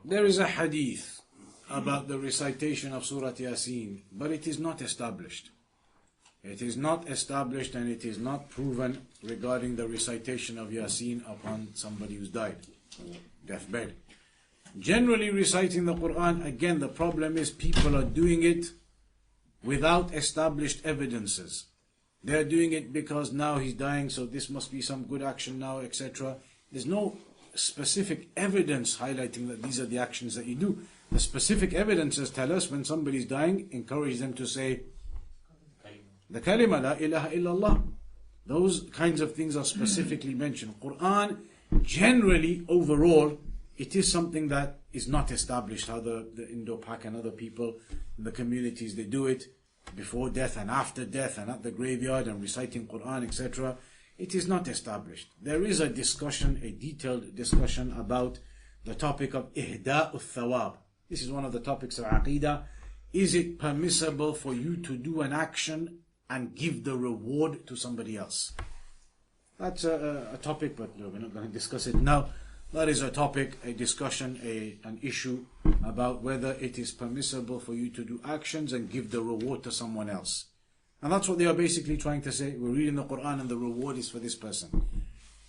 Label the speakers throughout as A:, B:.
A: There is a hadith about the recitation of Surah Yasin, but it is not established. It is not established and it is not proven regarding the recitation of Yasin upon somebody who's died, deathbed. Generally reciting the Quran, again the problem is people are doing it without established evidences. They're doing it because now he's dying, so this must be some good action now, etc. There's no specific evidence highlighting that these are the actions that you do. The specific evidences tell us when somebody's dying, encourage them to say the kalima, la ilaha illallah. Those kinds of things are specifically mentioned. Quran, generally, overall, it is something that is not established. How the Indo-Pak and other people in the communities, they do it before death and after death and at the graveyard and reciting Quran, etc. It is not established. There is a discussion, a detailed discussion about the topic of ihda'u thawab. This is one of the topics of Aqidah. Is it permissible for you to do an action and give the reward to somebody else? That's a topic, but we're not going to discuss it now. That is a topic, a discussion, an issue about whether it is permissible for you to do actions and give the reward to someone else. And that's what they are basically trying to say. We're reading the Quran and the reward is for this person.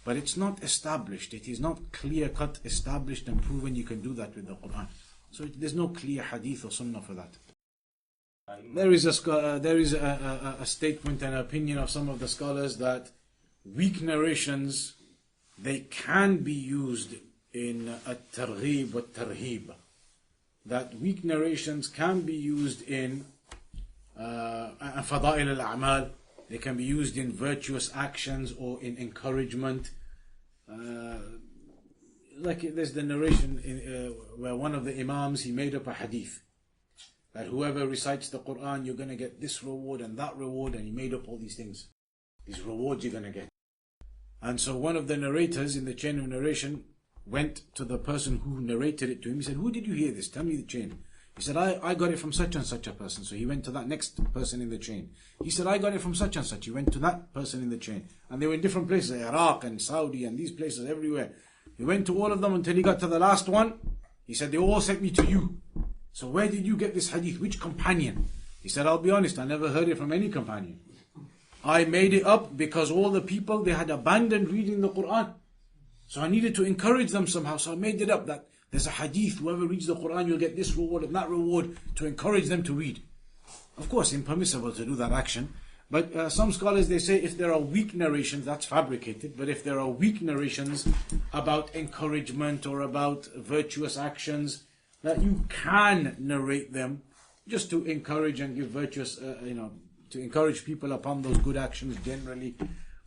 A: But it's not established. It is not clear-cut, established and proven you can do that with the Quran. So there's no clear hadith or sunnah for that. There is a statement and opinion of some of the scholars that weak narrations, they can be used in at-targhib wa tarhib. That weak narrations can be used in fada'il al-a'mal. They can be used in virtuous actions or in encouragement. Like there's the narration where one of the imams, he made up a hadith that whoever recites the Quran, you're going to get this reward and that reward, and he made up all these things, these rewards you're going to get. And so one of the narrators in the chain of narration went to the person who narrated it to him. He said, who did you hear this? Tell me the chain. He said, I got it from such and such a person. So he went to that next person in the chain. He said, I got it from such and such. He went to that person in the chain. And they were in different places, Iraq and Saudi and these places everywhere. He went to all of them until he got to the last one. He said, they all sent me to you. So where did you get this hadith? Which companion? He said, I'll be honest, I never heard it from any companion. I made it up because all the people, they had abandoned reading the Quran. So I needed to encourage them somehow. So I made it up that there's a hadith, whoever reads the Quran, you'll get this reward and that reward, to encourage them to read. Of course, impermissible to do that action. But some scholars, they say if there are weak narrations, that's fabricated. But if there are weak narrations about encouragement or about virtuous actions, that you can narrate them just to encourage and give virtuous, to encourage people upon those good actions generally.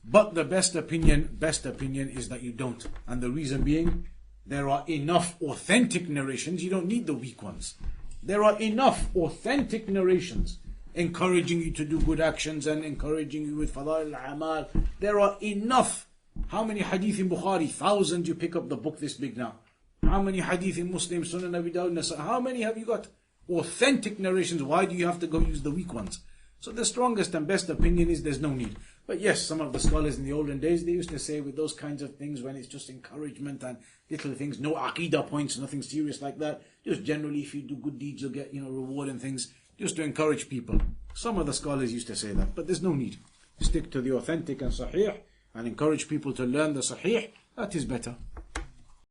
A: But the best opinion is that you don't. And the reason being, there are enough authentic narrations. You don't need the weak ones. There are enough authentic narrations encouraging you to do good actions and encouraging you with fada'il al-amal. There are enough. How many hadith in Bukhari? Thousands. You pick up the book this big now. How many hadith in Muslim, Sunan Abi Dawud, Nasa? How many have you got? Authentic narrations. Why do you have to go use the weak ones? So the strongest and best opinion is there's no need. But yes, some of the scholars in the olden days, they used to say with those kinds of things, when it's just encouragement and little things, no aqidah points, nothing serious like that. Just generally, if you do good deeds, you'll get, reward and things, just to encourage people. Some of the scholars used to say that, but there's no need. Stick to the authentic and sahih and encourage people to learn the sahih. That is better.